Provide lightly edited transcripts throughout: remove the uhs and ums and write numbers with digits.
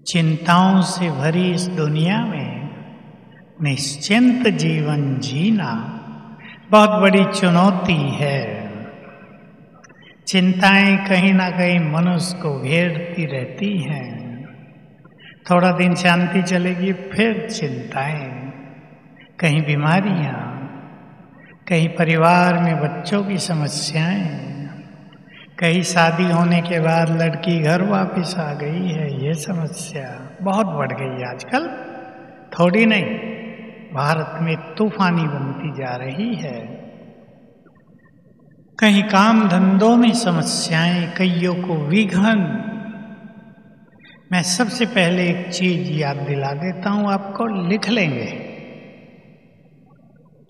चिंताओं से भरी इस दुनिया में निश्चिंत जीवन जीना बहुत बड़ी चुनौती है। चिंताएं कहीं ना कहीं मनुष्य को घेरती रहती हैं। थोड़ा दिन शांति चलेगी, फिर चिंताएं, कहीं बीमारियां, कहीं परिवार में बच्चों की समस्याएं, कहीं शादी होने के बाद लड़की घर वापस आ गई है, ये समस्या बहुत बढ़ गई है आजकल। थोड़ी नहीं, भारत में तूफानी बनती जा रही है। कहीं काम धंधों में समस्याएं, कईयों को विघन। मैं सबसे पहले एक चीज याद दिला देता हूं आपको, लिख लेंगे,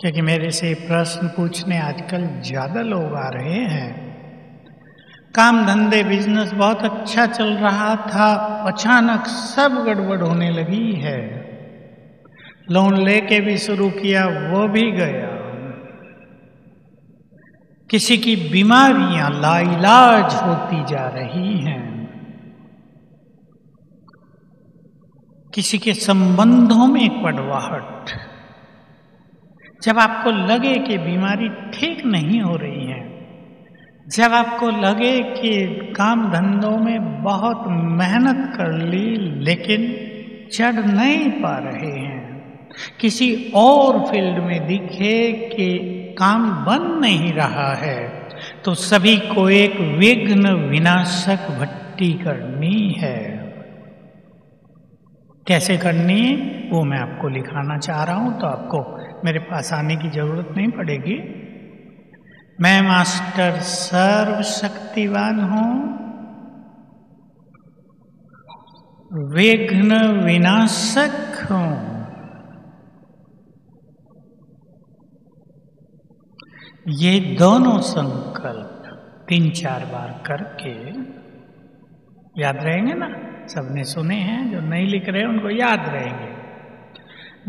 क्योंकि मेरे से प्रश्न पूछने आजकल ज्यादा लोग आ रहे हैं। काम धंधे बिजनेस बहुत अच्छा चल रहा था, अचानक सब गड़बड़ होने लगी है। लोन लेके भी शुरू किया, वो भी गया। किसी की बीमारियां लाइलाज होती जा रही हैं। किसी के संबंधों में कड़वाहट। जब आपको लगे कि बीमारी ठीक नहीं हो रही है, जब आपको लगे कि काम धंधों में बहुत मेहनत कर ली लेकिन चढ़ नहीं पा रहे हैं, किसी और फील्ड में दिखे कि काम बन नहीं रहा है, तो सभी को एक विघ्न विनाशक भट्टी करनी है। कैसे करनी है वो मैं आपको लिखाना चाह रहा हूं, तो आपको मेरे पास आने की जरूरत नहीं पड़ेगी। मैं मास्टर सर्वशक्तिवान हूं, विघ्न विनाशक हूं। ये दोनों संकल्प 3-4 बार करके याद रहेंगे ना। सबने सुने हैं, जो नहीं लिख रहे उनको याद रहेंगे।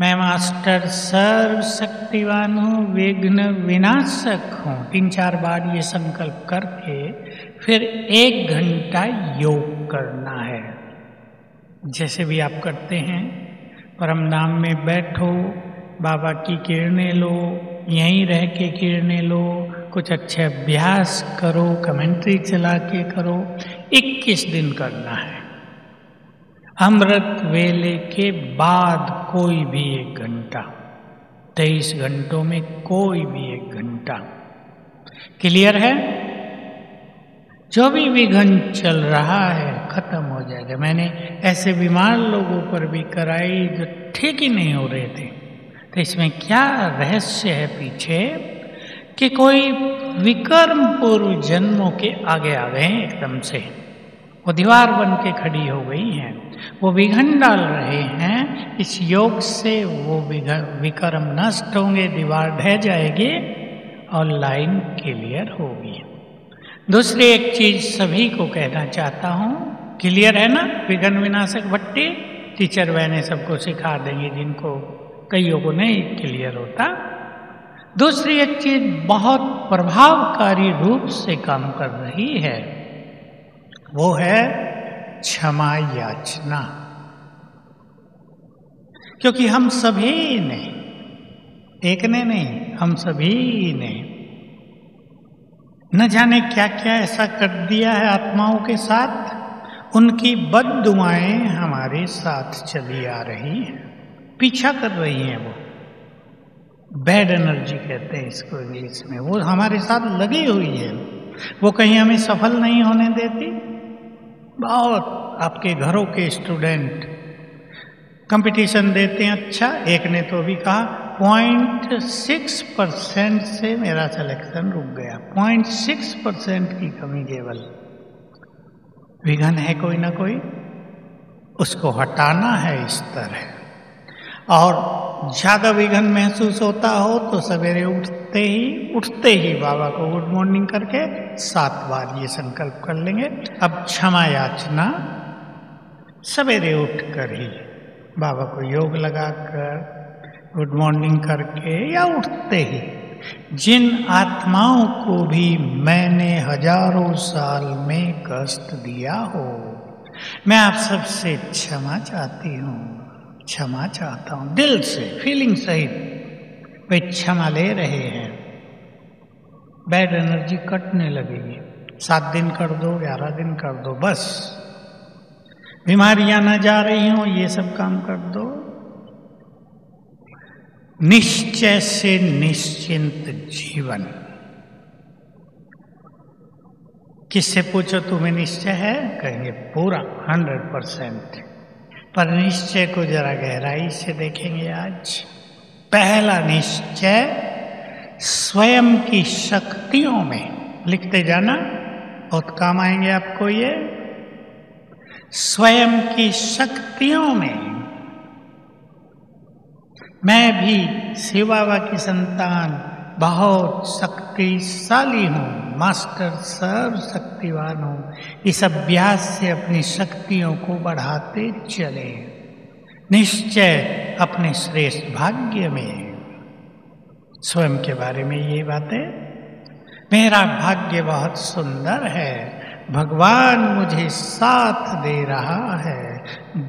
मैं मास्टर सर्वशक्तिवान हूं, विघ्न विनाशक हूं। 3-4 बार ये संकल्प करके फिर 1 घंटा योग करना है। जैसे भी आप करते हैं, परम धाम में बैठो, बाबा की किरणें लो, यहीं रह के किरणें लो, कुछ अच्छे अभ्यास करो, कमेंट्री चला के करो। 21 दिन करना है। अमृत वेले के बाद कोई भी 1 घंटा, 23 घंटों में कोई भी 1 घंटा। क्लियर है? जो भी विघन चल रहा है खत्म हो जाएगा। मैंने ऐसे बीमार लोगों पर भी कराई जो ठीक ही नहीं हो रहे थे। तो इसमें क्या रहस्य है पीछे कि कोई विकर्म पूर्व जन्मों के आगे आ गए हैं एकदम से। वो दीवार बन के खड़ी हो गई हैं, वो विघन डाल रहे हैं। इस योग से वो विकर्म नष्ट होंगे, दीवार ढह जाएगी और लाइन क्लियर होगी। दूसरी एक चीज सभी को कहना चाहता हूं, क्लियर है ना? विघन विनाशक भट्टी टीचर बहने सबको सिखा देंगे, जिनको कईयों को नहीं क्लियर होता। दूसरी एक चीज बहुत प्रभावकारी रूप से काम कर रही है, वो है क्षमा याचना। क्योंकि हम सभी ने, एक ने नहीं, हम सभी ने न जाने क्या क्या ऐसा कर दिया है आत्माओं के साथ। उनकी बद्दुआएं हमारे साथ चली आ रही हैं, पीछा कर रही हैं। वो बैड एनर्जी कहते हैं इसको इंग्लिश में। वो हमारे साथ लगी हुई है, वो कहीं हमें सफल नहीं होने देती। बहुत आपके घरों के स्टूडेंट कंपटीशन देते हैं। अच्छा, एक ने तो भी कहा 0.6% से मेरा सिलेक्शन रुक गया। 0.6% की कमी केवल। विघन है कोई ना कोई, उसको हटाना है इस तरह। और ज्यादा विघन महसूस होता हो तो सवेरे उठते ही बाबा को गुड मॉर्निंग करके 7 बार ये संकल्प कर लेंगे। अब क्षमा याचना सवेरे उठकर ही बाबा को योग लगाकर गुड मॉर्निंग करके या उठते ही, जिन आत्माओं को भी मैंने हजारों साल में कष्ट दिया हो, मैं आप सबसे क्षमा चाहती हूँ, क्षमा चाहता हूँ दिल से, फीलिंग सहित। वे क्षमा ले रहे हैं, बैड एनर्जी कटने लगेगी। 7 दिन कर दो, 11 दिन कर दो, बस बीमारियां न जा रही हो, ये सब काम कर दो। निश्चय से निश्चिंत जीवन। किससे पूछो तुम्हें निश्चय है, कहेंगे पूरा 100%। पर निश्चय को जरा गहराई से देखेंगे आज। पहला निश्चय स्वयं की शक्तियों में, लिखते जाना बहुत काम आएंगे आपको ये। स्वयं की शक्तियों में। मैं भी शिव बाबा की संतान बहुत शक्तिशाली हूँ, मास्टर सर्व शक्तिवान हूँ। इस अभ्यास से अपनी शक्तियों को बढ़ाते चले। निश्चय अपने श्रेष्ठ भाग्य में, स्वयं के बारे में ये बातें। मेरा भाग्य बहुत सुंदर है, भगवान मुझे साथ दे रहा है।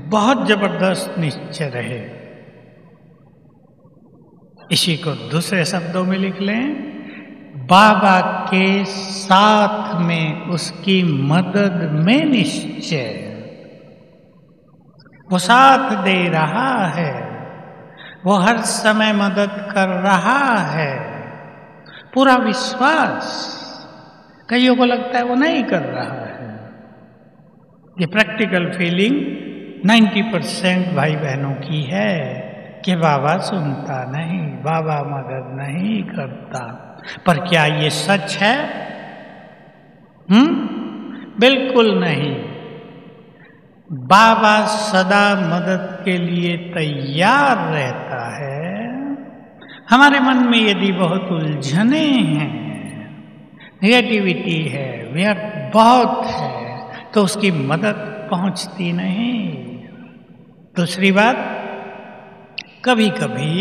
बहुत जबरदस्त निश्चय रहे। इसी को दूसरे शब्दों में लिख लें, बाबा के साथ में, उसकी मदद में निश्चय। वो साथ दे रहा है, वो हर समय मदद कर रहा है, पूरा विश्वास। कईयों को लगता है वो नहीं कर रहा है। ये प्रैक्टिकल फीलिंग 90% भाई बहनों की है कि बाबा सुनता नहीं, बाबा मदद नहीं करता। पर क्या ये सच है? बिल्कुल नहीं। बाबा सदा मदद के लिए तैयार रहता है। हमारे मन में यदि बहुत उलझने हैं, नेगेटिविटी है, व्यर्थ बहुत है, तो उसकी मदद पहुंचती नहीं। दूसरी बात, कभी कभी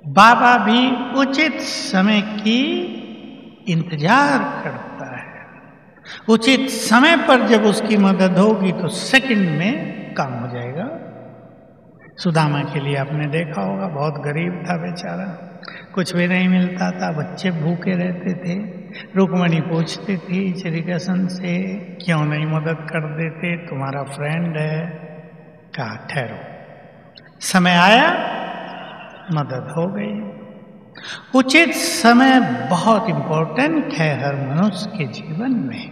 बाबा भी उचित समय की इंतजार करता है। उचित समय पर जब उसकी मदद होगी तो सेकंड में काम हो जाएगा। सुदामा के लिए आपने देखा होगा, बहुत गरीब था बेचारा, कुछ भी नहीं मिलता था, बच्चे भूखे रहते थे। रुक्मणी पूछती थी श्री कृष्ण से, क्यों नहीं मदद कर देते, तुम्हारा फ्रेंड है। कहा ठहरो, समय आया, मदद हो गई। उचित समय बहुत इंपॉर्टेंट है हर मनुष्य के जीवन में।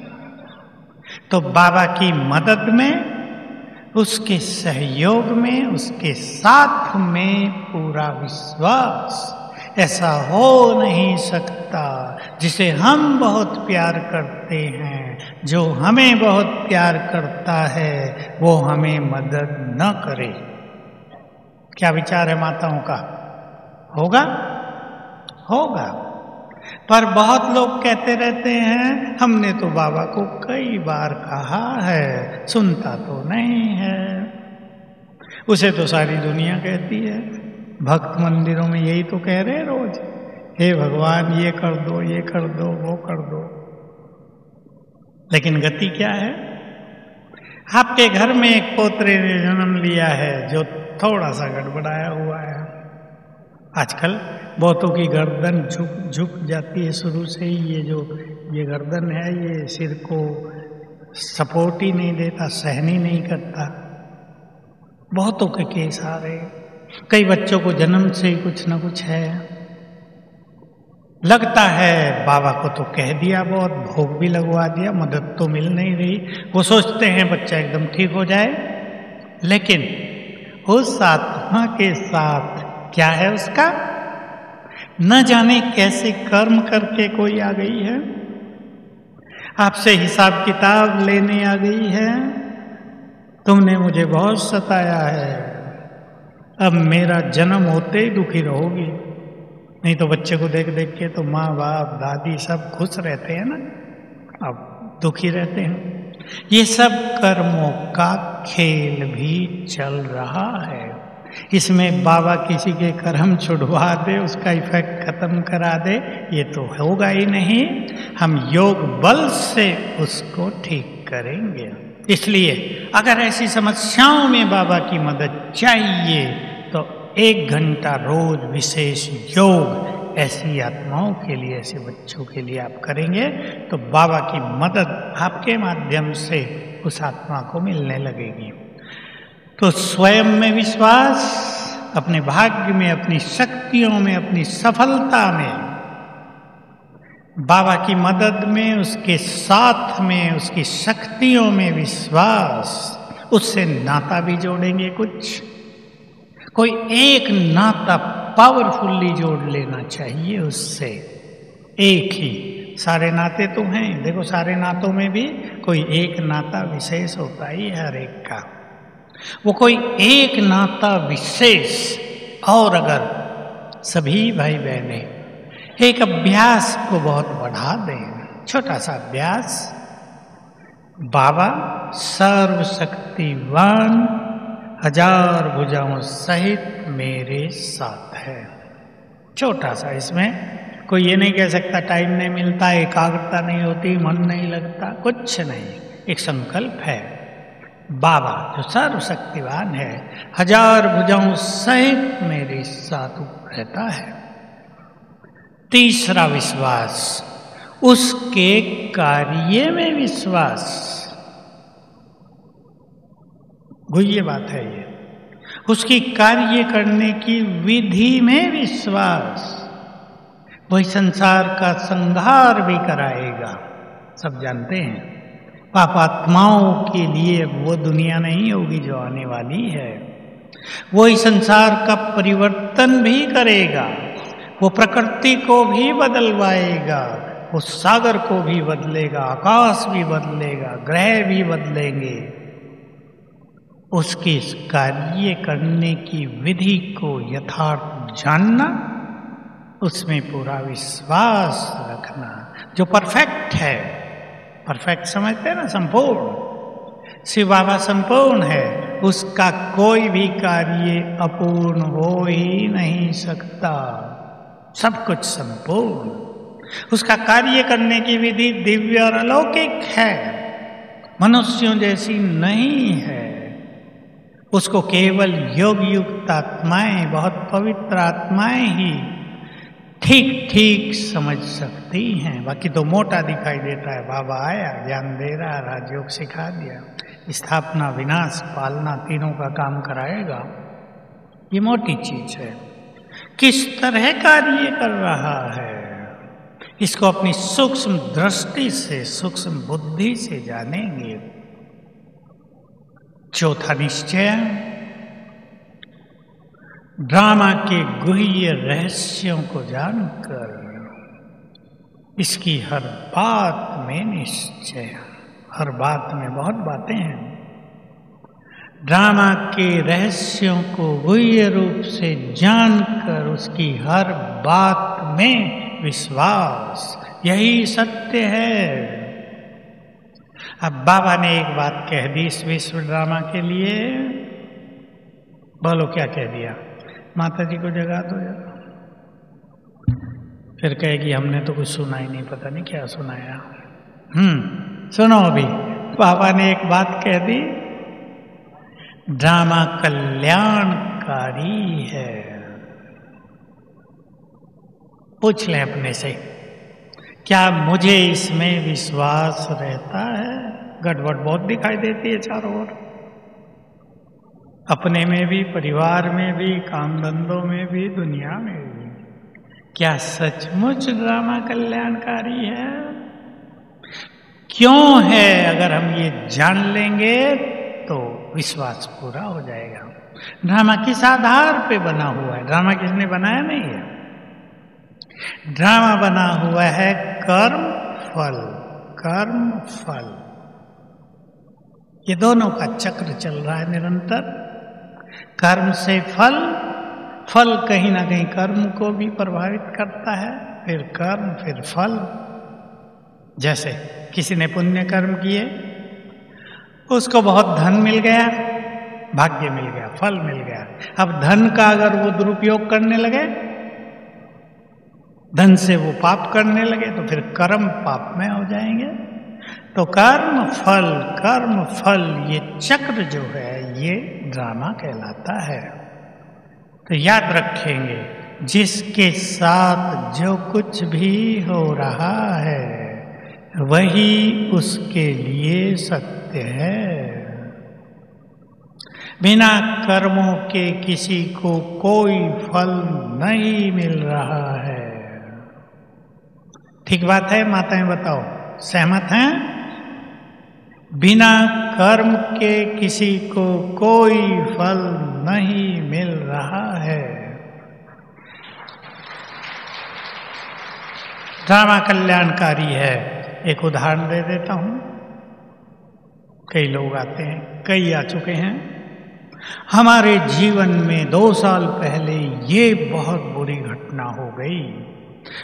तो बाबा की मदद में, उसके सहयोग में, उसके साथ में पूरा विश्वास। ऐसा हो नहीं सकता जिसे हम बहुत प्यार करते हैं, जो हमें बहुत प्यार करता है वो हमें मदद न करे। क्या विचार है माताओं का? होगा? होगा। पर बहुत लोग कहते रहते हैं, हमने तो बाबा को कई बार कहा है, सुनता तो नहीं है। उसे तो सारी दुनिया कहती है। भक्त मंदिरों में यही तो कह रहे हैं रोज, हे भगवान ये कर दो, ये कर दो, वो कर दो। लेकिन गति क्या है? आपके घर में एक पोतरे ने जन्म लिया है जो थोड़ा सा गड़बड़ाया हुआ है। आजकल बहुतों की गर्दन झुक जाती है शुरू से ही। ये गर्दन है, ये सिर को सपोर्ट ही नहीं देता, सहन ही नहीं करता। बहुतों के केस आ रहे। कई बच्चों को जन्म से ही कुछ न कुछ है। लगता है बाबा को तो कह दिया, बहुत भोग भी लगवा दिया, मदद तो मिल नहीं रही। वो सोचते हैं बच्चा एकदम ठीक हो जाए, लेकिन उस आत्मा के साथ क्या है उसका, न जाने कैसे कर्म करके कोई आ गई है, आपसे हिसाब किताब लेने आ गई है। तुमने मुझे बहुत सताया है, अब मेरा जन्म होते ही दुखी रहोगी। नहीं तो बच्चे को देख देख के तो माँ बाप दादी सब खुश रहते हैं ना, अब दुखी रहते हैं। ये सब कर्मों का खेल भी चल रहा है। इसमें बाबा किसी के कर्म छुड़वा दे, उसका इफेक्ट खत्म करा दे, ये तो होगा ही नहीं। हम योग बल से उसको ठीक करेंगे। इसलिए अगर ऐसी समस्याओं में बाबा की मदद चाहिए तो 1 घंटा रोज विशेष योग ऐसी आत्माओं के लिए, ऐसे बच्चों के लिए आप करेंगे तो बाबा की मदद आपके माध्यम से उस आत्मा को मिलने लगेगी। तो स्वयं में विश्वास, अपने भाग्य में, अपनी शक्तियों में, अपनी सफलता में, बाबा की मदद में, उसके साथ में, उसकी शक्तियों में विश्वास, उससे नाता भी जोड़ेंगे। कोई एक नाता पावरफुली जोड़ लेना चाहिए उससे, एक ही। सारे नाते तो हैं, देखो सारे नातों में भी कोई एक नाता विशेष होता ही है हर एक का। वो कोई एक नाता विशेष, और अगर सभी भाई बहने एक अभ्यास को बहुत बढ़ा दें, छोटा सा अभ्यास, बाबा सर्वशक्तिवान 1000 भुजाओं सहित मेरे साथ है। छोटा सा, इसमें कोई ये नहीं कह सकता टाइम नहीं मिलता, एकाग्रता नहीं होती, मन नहीं लगता, कुछ नहीं। एक संकल्प है, बाबा जो सर्वशक्तिवान है 1000 भुजाओं सहित मेरे साथ रहता है। तीसरा विश्वास, उसके कार्य में विश्वास। गुह्य बात है ये, उसकी कार्य करने की विधि में विश्वास। वही संसार का संहार भी कराएगा, सब जानते हैं। पापात्माओं के लिए वो दुनिया नहीं होगी जो आने वाली है। वही संसार का परिवर्तन भी करेगा, वो प्रकृति को भी बदलवाएगा, वो सागर को भी बदलेगा, आकाश भी बदलेगा, ग्रह भी बदलेंगे। उसके कार्य करने की विधि को यथार्थ जानना, उसमें पूरा विश्वास रखना। जो परफेक्ट है, परफेक्ट समझते हैं ना, संपूर्ण, शिव बाबा संपूर्ण है, उसका कोई भी कार्य अपूर्ण हो ही नहीं सकता। सब कुछ संपूर्ण, उसका कार्य करने की विधि दिव्य और अलौकिक है, मनुष्यों जैसी नहीं है। उसको केवल योग युक्त आत्माएं, बहुत पवित्र आत्माएं ही ठीक ठीक समझ सकती हैं। बाकी तो मोटा दिखाई देता है, बाबा आया, ज्ञान दे रहा, राजयोग सिखा दिया, स्थापना, विनाश, पालना, तीनों का काम कराएगा। ये मोटी चीज है। किस तरह कार्य कर रहा है, इसको अपनी सूक्ष्म दृष्टि से, सूक्ष्म बुद्धि से जानेंगे। चौथा निश्चय, ड्रामा के गुह्य रहस्यों को जानकर इसकी हर बात में निश्चय। हर बात में, बहुत बातें हैं। ड्रामा के रहस्यों को गुह्य रूप से जानकर उसकी हर बात में विश्वास, यही सत्य है। अब बाबा ने एक बात कह दी इस विश्व ड्रामा के लिए, बोलो क्या कह दिया? माता जी को जगा दो जरा। फिर कहेगी हमने तो कुछ सुना ही नहीं, पता नहीं क्या सुनाया। सुनो अभी, बाबा ने एक बात कह दी, ड्रामा कल्याणकारी है। पूछ लें अपने से, क्या मुझे इसमें विश्वास रहता है? गड़बड़ बहुत दिखाई देती है चारों ओर, अपने में भी, परिवार में भी, काम धंधों में भी, दुनिया में भी। क्या सचमुच ड्रामा कल्याणकारी है? क्यों है? अगर हम ये जान लेंगे तो विश्वास पूरा हो जाएगा। ड्रामा किस आधार पे बना हुआ है? ड्रामा किसने बनाया नहीं है, ड्रामा बना हुआ है कर्म फल, कर्म फल, ये दोनों का चक्र चल रहा है निरंतर। कर्म से फल, फल कहीं ना कहीं कर्म को भी प्रभावित करता है, फिर कर्म, फिर फल। जैसे किसी ने पुण्य कर्म किए, उसको बहुत धन मिल गया, भाग्य मिल गया, फल मिल गया। अब धन का अगर वो दुरुपयोग करने लगे, धन से वो पाप करने लगे, तो फिर कर्म पाप में हो जाएंगे। तो कर्म फल ये चक्र जो है ये ड्रामा कहलाता है। तो याद रखेंगे, जिसके साथ जो कुछ भी हो रहा है वही उसके लिए सत्य है। बिना कर्मों के किसी को कोई फल नहीं मिल रहा है। ठीक बात है माताएं, बताओ, सहमत हैं? बिना कर्म के किसी को कोई फल नहीं मिल रहा है। ड्रामा कल्याणकारी है। एक उदाहरण दे देता हूं। कई लोग आते हैं, कई आ चुके हैं। हमारे जीवन में 2 साल पहले ये बहुत बुरी घटना हो गई,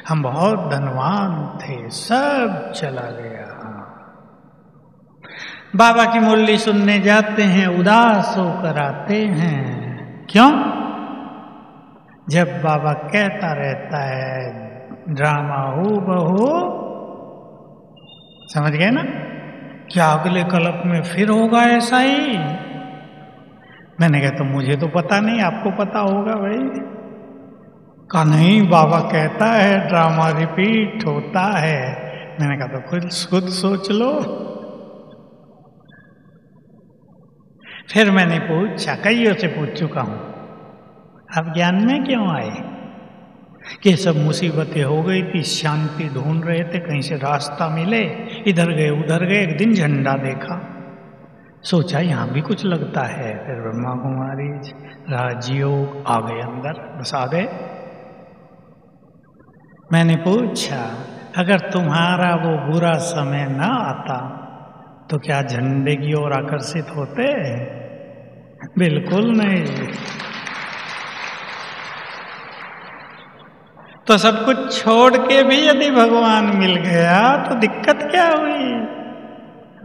हम बहुत धनवान थे, सब चला गया। बाबा की मुरली सुनने जाते हैं, उदास होकर आते हैं। क्यों? जब बाबा कहता रहता है ड्रामा हो बहू, समझ गए ना? क्या अगले कल्प में फिर होगा ऐसा ही? मैंने कहा तो मुझे तो पता नहीं, आपको पता होगा भाई। कहा नहीं, बाबा कहता है ड्रामा रिपीट होता है। मैंने कहा तो खुद सोच लो। फिर मैंने पूछा, कईयों से पूछ चुका हूं, आप ज्ञान में क्यों आए? कि सब मुसीबतें हो गई थी, शांति ढूंढ रहे थे, कहीं से रास्ता मिले, इधर गए उधर गए, एक दिन झंडा देखा, सोचा यहां भी कुछ लगता है। फिर ब्रह्मा कुमारी राजयोग आ गए अंदर, बस आ गए। मैंने पूछा, अगर तुम्हारा वो बुरा समय ना आता तो क्या झंडे की ओर आकर्षित होते? बिल्कुल नहीं। तो सब कुछ छोड़ के भी यदि भगवान मिल गया तो दिक्कत क्या हुई?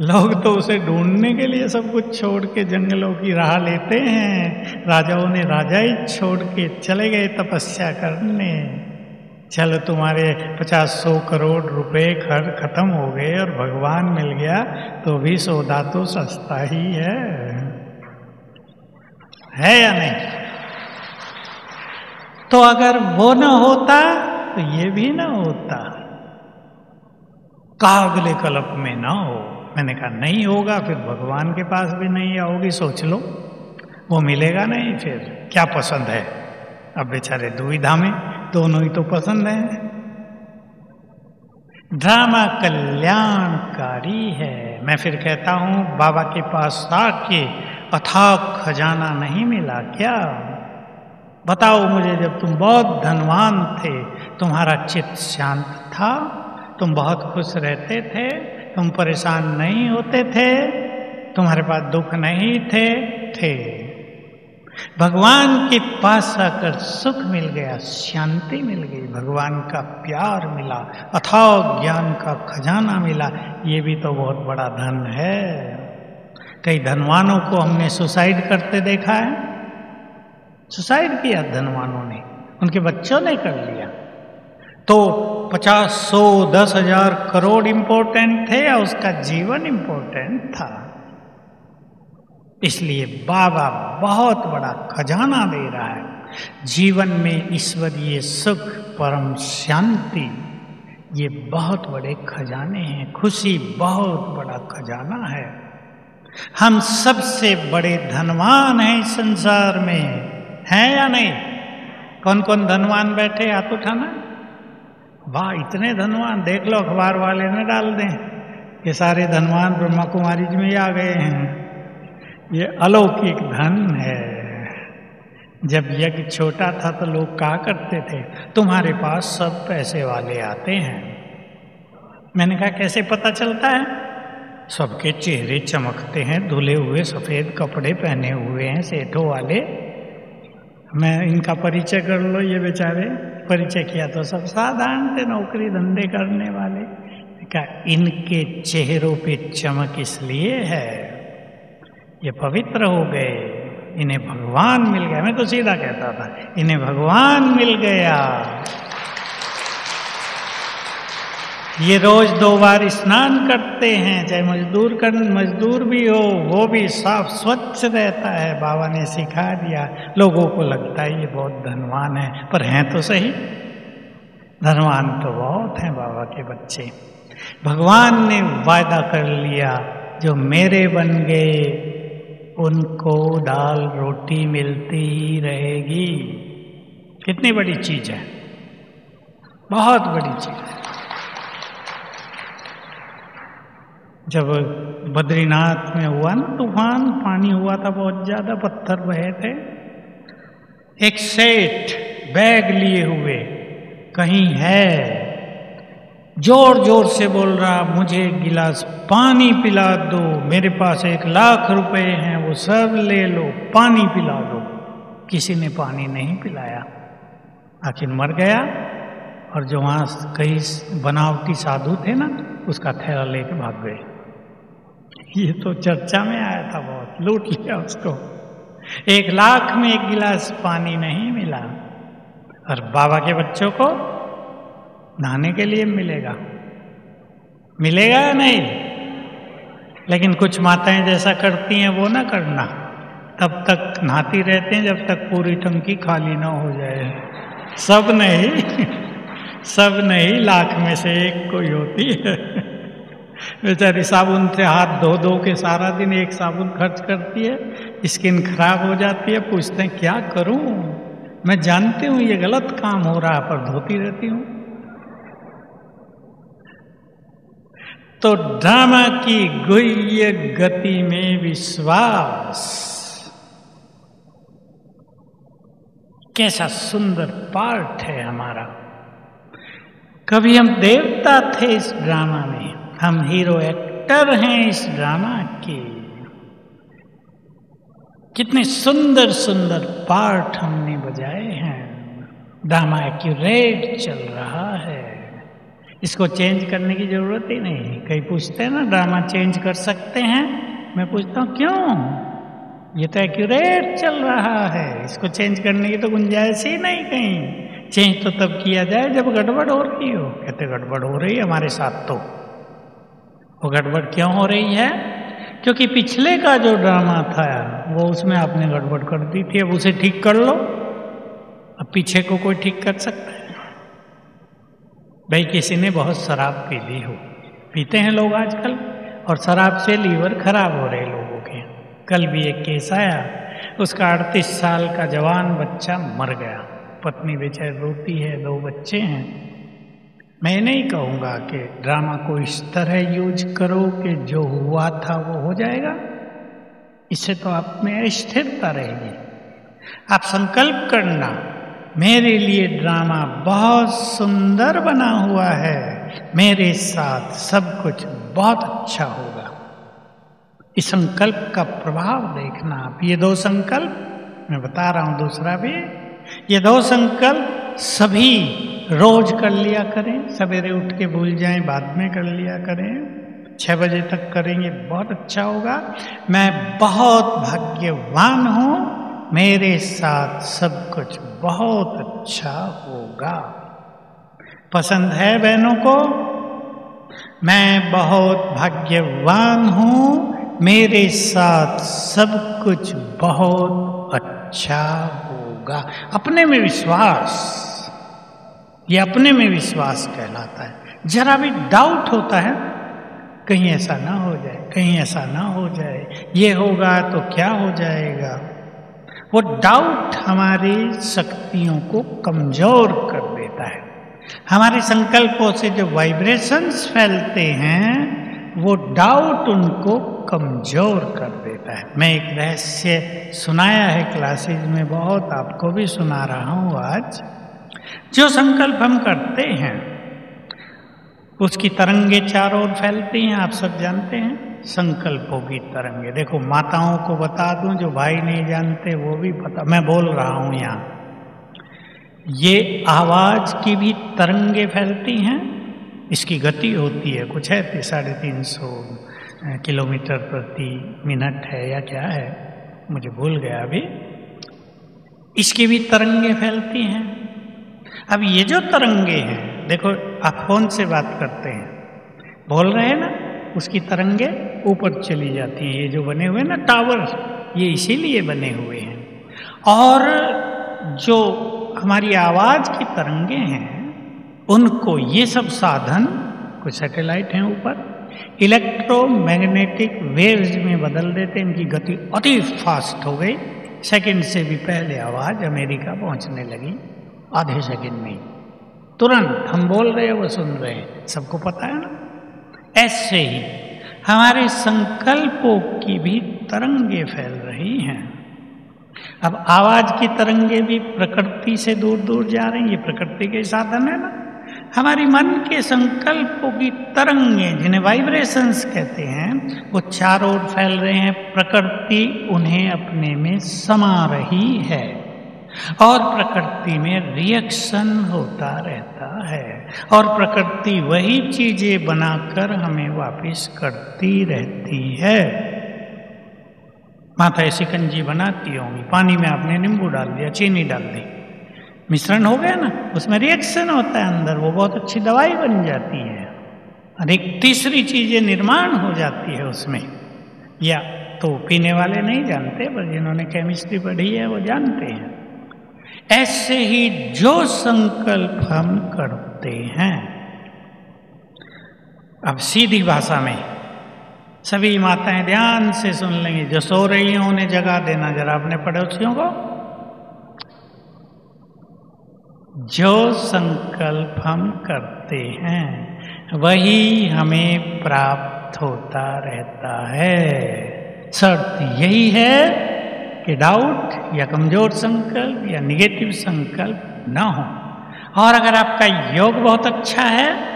लोग तो उसे ढूंढने के लिए सब कुछ छोड़ के जंगलों की राह लेते हैं। राजाओं ने राजाई छोड़ के चले गए तपस्या करने। चलो तुम्हारे 50-100 करोड़ रुपए खत्म हो गए और भगवान मिल गया तो भी सौदा तो सस्ता ही है या नहीं? तो अगर वो न होता तो ये भी न होता। कहा अगले कल्प में ना हो। मैंने कहा नहीं होगा, फिर भगवान के पास भी नहीं आओगी, सोच लो। वो मिलेगा नहीं, फिर क्या पसंद है? अब बेचारे दुविधा में, दोनों ही तो पसंद है। ड्रामा कल्याणकारी है। मैं फिर कहता हूं, बाबा के पास आके अथाह खजाना नहीं मिला क्या? बताओ मुझे, जब तुम बहुत धनवान थे, तुम्हारा चित्त शांत था, तुम बहुत खुश रहते थे, तुम परेशान नहीं होते थे, तुम्हारे पास दुख नहीं थे। भगवान के पास आकर सुख मिल गया, शांति मिल गई, भगवान का प्यार मिला, अथाह ज्ञान का खजाना मिला। ये भी तो बहुत बड़ा धन है। कई धनवानों को हमने सुसाइड करते देखा है। सुसाइड किया धनवानों ने, उनके बच्चों ने कर लिया। तो 50, 100, 10,000 करोड़ इंपॉर्टेंट थे या उसका जीवन इंपॉर्टेंट था? इसलिए बाबा बहुत बड़ा खजाना दे रहा है। जीवन में ईश्वरीय सुख, परम शांति, ये बहुत बड़े खजाने हैं। खुशी बहुत बड़ा खजाना है। हम सबसे बड़े धनवान हैं इस संसार में, हैं या नहीं? कौन कौन धनवान बैठे, हाथ उठाना। वाह, इतने धनवान! देख लो, अखबार वाले ने डाल दें ये सारे धनवान ब्रह्मा कुमारी जी में ही आ गए हैं। ये अलौकिक धन है। जब यज्ञ छोटा था तो लोग कहा करते थे तुम्हारे पास सब पैसे वाले आते हैं। मैंने कहा कैसे पता चलता है? सबके चेहरे चमकते हैं, धुले हुए सफेद कपड़े पहने हुए हैं सेठों वाले। मैं इनका परिचय कर लो, ये बेचारे। परिचय किया तो सब साधारण थे, नौकरी धंधे करने वाले। कहा इनके चेहरों पे चमक इसलिए है, ये पवित्र हो गए, इन्हें भगवान मिल गया। मैं तो सीधा कहता था, इन्हें भगवान मिल गया। ये रोज 2 बार स्नान करते हैं, चाहे मजदूर भी हो, वो भी साफ स्वच्छ रहता है। बाबा ने सिखा दिया। लोगों को लगता है ये बहुत धनवान है, पर हैं तो सही, धनवान तो बहुत हैं बाबा के बच्चे। भगवान ने वायदा कर लिया, जो मेरे बन गए उनको दाल रोटी मिलती ही रहेगी। कितनी बड़ी चीज है, बहुत बड़ी चीज है। जब बद्रीनाथ में हुआ ना तूफान, पानी हुआ था, बहुत ज्यादा पत्थर बहे थे। एक सेठ बैग लिए हुए कहीं है, जोर जोर से बोल रहा, मुझे एक गिलास पानी पिला दो, मेरे पास 1 लाख रुपए हैं, वो सब ले लो, पानी पिला दो। किसी ने पानी नहीं पिलाया, आखिर मर गया। और जो वहां कई बनावटी साधु थे ना, उसका थैला लेके भाग गए। ये तो चर्चा में आया था, बहुत लूट लिया उसको। 1 लाख में 1 गिलास पानी नहीं मिला। और बाबा के बच्चों को नहाने के लिए मिलेगा या नहीं? लेकिन कुछ माताएं जैसा करती हैं वो ना करना, तब तक नहाती रहते हैं जब तक पूरी टंकी खाली ना हो जाए। सब नहीं, लाख में से 1 कोई होती है। बेचारी साबुन से हाथ धो धो के सारा दिन 1 साबुन खर्च करती है, स्किन खराब हो जाती है। पूछते हैं क्या करूं, मैं जानती हूं ये गलत काम हो रहा है, पर धोती रहती हूं। तो ड्रामा की गुह्य गति में विश्वास, कैसा सुंदर पार्ट है हमारा। कभी हम देवता थे इस ड्रामा में, हम हीरो एक्टर हैं इस ड्रामा के। कितने सुंदर सुंदर पार्ट हमने बजाए हैं। ड्रामा एक्यूरेट चल रहा है, इसको चेंज करने की जरूरत ही नहीं। कई पूछते हैं ना ड्रामा चेंज कर सकते हैं, मैं पूछता हूं क्यों? ये तो एक्यूरेट चल रहा है, इसको चेंज करने की तो गुंजाइश ही नहीं कहीं। चेंज तो तब किया जाए जब गड़बड़ हो रही हो। कहते गड़बड़ हो रही है हमारे साथ, तो वो गड़बड़ क्यों हो रही है? क्योंकि पिछले का जो ड्रामा था वो उसमें आपने गड़बड़ कर दी थी, अब उसे ठीक कर लो। अब पीछे को कोई ठीक कर सकता है? भाई किसी ने बहुत शराब पी ली हो, पीते हैं लोग आजकल, और शराब से लीवर खराब हो रहे लोगों के। कल भी एक केस आया, उसका 38 साल का जवान बच्चा मर गया, पत्नी बेचारी रोती है, 2 बच्चे हैं। मैं नहीं कहूँगा कि ड्रामा को इस तरह यूज करो कि जो हुआ था वो हो जाएगा, इससे तो आप में अस्थिरता रहेगी। आप संकल्प करना, मेरे लिए ड्रामा बहुत सुंदर बना हुआ है, मेरे साथ सब कुछ बहुत अच्छा होगा। इस संकल्प का प्रभाव देखना आप। ये 2 संकल्प मैं बता रहा हूं, दूसरा भी, ये 2 संकल्प सभी रोज कर लिया करें। सवेरे उठ के भूल जाएं, बाद में कर लिया करें, 6 बजे तक करेंगे, बहुत अच्छा होगा। मैं बहुत भाग्यवान हूं, मेरे साथ सब कुछ बहुत अच्छा होगा। पसंद है बहनों को? मैं बहुत भाग्यवान हूं, मेरे साथ सब कुछ बहुत अच्छा होगा। अपने में विश्वास, ये अपने में विश्वास कहलाता है। जरा भी डाउट होता है, कहीं ऐसा ना हो जाए, कहीं ऐसा ना हो जाए, ये होगा तो क्या हो जाएगा। वो डाउट हमारी शक्तियों को कमजोर कर देता है। हमारे संकल्पों से जो वाइब्रेशंस फैलते हैं, वो डाउट उनको कमजोर कर देता है। मैं एक रहस्य सुनाया है क्लासेज में, बहुत आपको भी सुना रहा हूं आज। जो संकल्प हम करते हैं उसकी तरंगे चारों ओर फैलती हैं, आप सब जानते हैं। संकल्पों की तरंगे, देखो माताओं को बता दूं, जो भाई नहीं जानते वो भी पता, मैं बोल रहा हूं यहाँ। ये आवाज की भी तरंगे फैलती हैं, इसकी गति होती है, कुछ है 350 किलोमीटर प्रति मिनट है या क्या है, मुझे भूल गया अभी। इसकी भी तरंगे फैलती हैं। अब ये जो तरंगे हैं देखो आप फोन से बात करते हैं, बोल रहे हैं ना, उसकी तरंगे ऊपर चली जाती हैं। ये जो बने हुए ना टावर, ये इसीलिए बने हुए हैं। और जो हमारी आवाज की तरंगे हैं, उनको ये सब साधन, कुछ सैटेलाइट हैं ऊपर, इलेक्ट्रोमैग्नेटिक वेव्स में बदल देते। इनकी गति अति फास्ट हो गई, सेकंड से भी पहले आवाज अमेरिका पहुंचने लगी, आधे सेकंड में, तुरंत हम बोल रहे हैं वो सुन रहे हैं, सबको पता है ना। ऐसे ही हमारे संकल्पों की भी तरंगे फैल रही हैं। अब आवाज की तरंगे भी प्रकृति से दूर दूर जा रही हैं, ये प्रकृति के साधन है ना। हमारी मन के संकल्पों की तरंगे, जिन्हें वाइब्रेशंस कहते हैं, वो चारों ओर फैल रहे हैं। प्रकृति उन्हें अपने में समा रही है और प्रकृति में रिएक्शन होता रहता है, और प्रकृति वही चीजें बनाकर हमें वापस करती रहती है। माता शिकंजी बनाती होंगी, पानी में आपने नींबू डाल दिया, चीनी डाल दी, मिश्रण हो गया ना, उसमें रिएक्शन होता है अंदर, वो बहुत अच्छी दवाई बन जाती है। और एक तीसरी चीजें निर्माण हो जाती है उसमें, या तो पीने वाले नहीं जानते, पर जिन्होंने केमिस्ट्री पढ़ी है वो जानते हैं। ऐसे ही जो संकल्प हम करते हैं, अब सीधी भाषा में सभी माताएं ध्यान से सुन लेंगे, जो सो रही हैं उन्हें जगा देना जरा अपने पड़ोसियों को। जो संकल्प हम करते हैं वही हमें प्राप्त होता रहता है। शर्त यही है कि डाउट या कमजोर संकल्प या निगेटिव संकल्प ना हो। और अगर आपका योग बहुत अच्छा है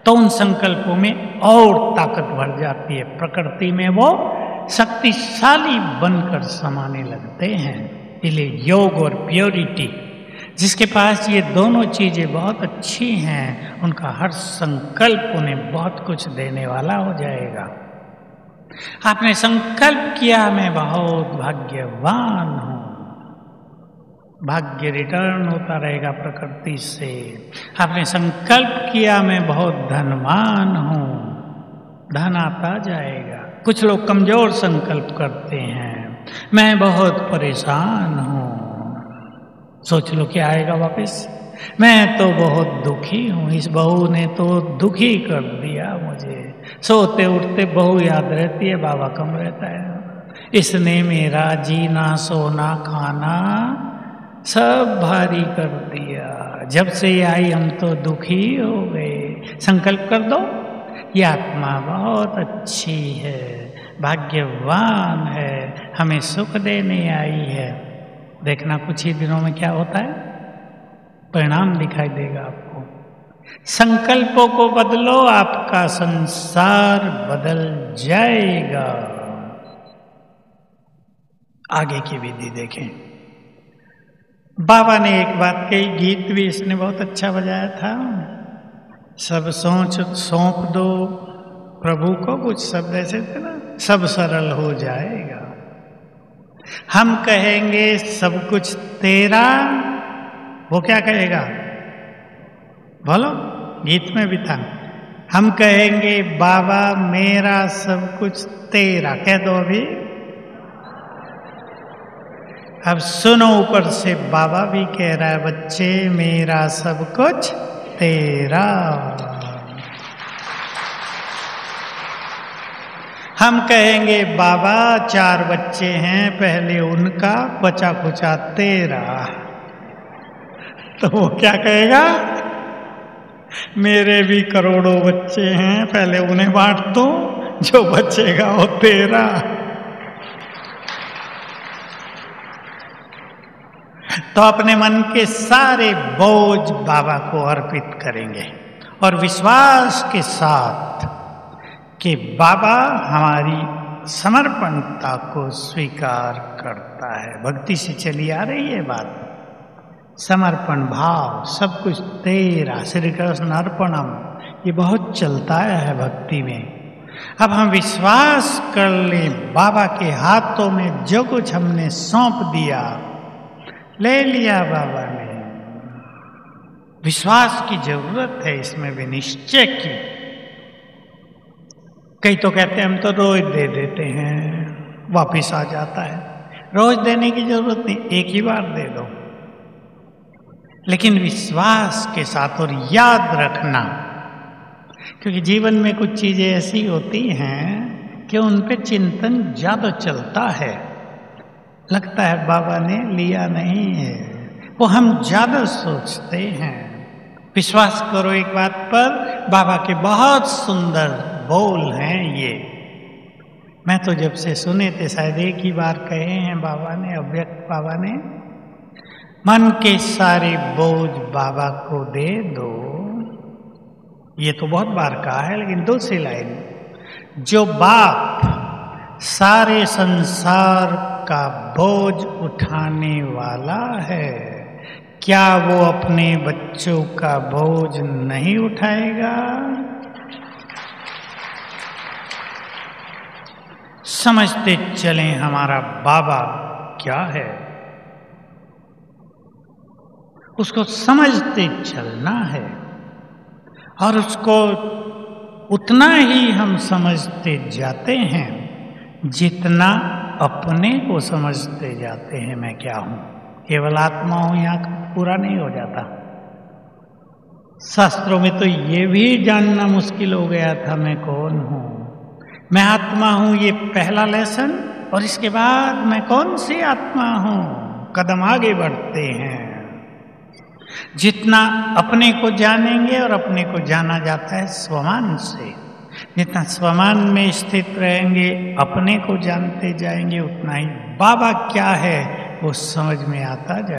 तो उन संकल्पों में और ताकत बढ़ जाती है, प्रकृति में वो शक्तिशाली बनकर समाने लगते हैं। इसलिए योग और प्योरिटी, जिसके पास ये दोनों चीजें बहुत अच्छी हैं, उनका हर संकल्प उन्हें बहुत कुछ देने वाला हो जाएगा। आपने संकल्प किया मैं बहुत भाग्यवान हूं, भाग्य रिटर्न होता रहेगा प्रकृति से। आपने संकल्प किया मैं बहुत धनवान हूं, धन आता जाएगा। कुछ लोग कमजोर संकल्प करते हैं, मैं बहुत परेशान हूं, सोच लो क्या आएगा वापस, मैं तो बहुत दुखी हूं, इस बहू ने तो दुखी कर दिया मुझे, सोते उठते बहू याद रहती है, बाबा कम रहता है, इसने मेरा जीना सोना खाना सब भारी कर दिया, जब से आई हम तो दुखी हो गए। संकल्प कर दो, ये आत्मा बहुत अच्छी है, भाग्यवान है, हमें सुख देने आई है। देखना कुछ ही दिनों में क्या होता है, परिणाम दिखाई देगा आपको। संकल्पों को बदलो, आपका संसार बदल जाएगा। आगे की विधि देखें। बाबा ने एक बात कही, गीत भी इसने बहुत अच्छा बजाया था, सब सोच सौंप दो प्रभु को, कुछ शब्द ऐसे थे ना, सब सरल हो जाएगा। हम कहेंगे सब कुछ तेरा, वो क्या कहेगा बोलो, गीत में भी था, हम कहेंगे बाबा मेरा सब कुछ तेरा, कह दो अभी। अब सुनो, ऊपर से बाबा भी कह रहा है, बच्चे मेरा सब कुछ तेरा। हम कहेंगे बाबा 4 बच्चे हैं, पहले उनका बचा खुचा तेरा, तो वो क्या कहेगा, मेरे भी करोड़ों बच्चे हैं, पहले उन्हें बांट दो, जो बचेगा वो तेरा। तो अपने मन के सारे बोझ बाबा को अर्पित करेंगे और विश्वास के साथ कि बाबा हमारी समर्पणता को स्वीकार करता है। भक्ति से चली आ रही है बात, समर्पण भाव, सब कुछ तेरा, श्री कृष्ण अर्पणम, ये बहुत चलता है भक्ति में। अब हम विश्वास कर लें, बाबा के हाथों में जो कुछ हमने सौंप दिया, ले लिया बाबा ने, विश्वास की जरूरत है, इसमें भी निश्चय की। कई तो कहते हैं हम तो रोज दे देते हैं, वापिस आ जाता है। रोज देने की जरूरत नहीं, एक ही बार दे दो, लेकिन विश्वास के साथ और याद रखना, क्योंकि जीवन में कुछ चीजें ऐसी होती हैं कि उन पे चिंतन ज्यादा चलता है। लगता है बाबा ने लिया नहीं है, वो हम ज्यादा सोचते हैं। विश्वास करो एक बात पर, बाबा के बहुत सुंदर बोल हैं ये। मैं तो जब से सुने थे, शायद एक ही बार कहे हैं बाबा ने, अव्यक्त बाबा ने, मन के सारे बोझ बाबा को दे दो। ये तो बहुत बार कहा है, लेकिन दूसरी लाइन, जो बाप सारे संसार का बोझ उठाने वाला है, क्या वो अपने बच्चों का बोझ नहीं उठाएगा? समझते चलें हमारा बाबा क्या है, उसको समझते चलना है, और उसको उतना ही हम समझते जाते हैं जितना अपने को समझते जाते हैं। मैं क्या हूं, केवल आत्मा हूं, यहां पूरा नहीं हो जाता। शास्त्रों में तो ये भी जानना मुश्किल हो गया था, मैं कौन हूं। मैं आत्मा हूं, ये पहला लेसन, और इसके बाद मैं कौन सी आत्मा हूं, कदम आगे बढ़ते हैं। जितना अपने को जानेंगे, और अपने को जाना जाता है स्वमान से, जितना स्वमान में स्थित रहेंगे, अपने को जानते जाएंगे, उतना ही बाबा क्या है वो समझ में आता जाए।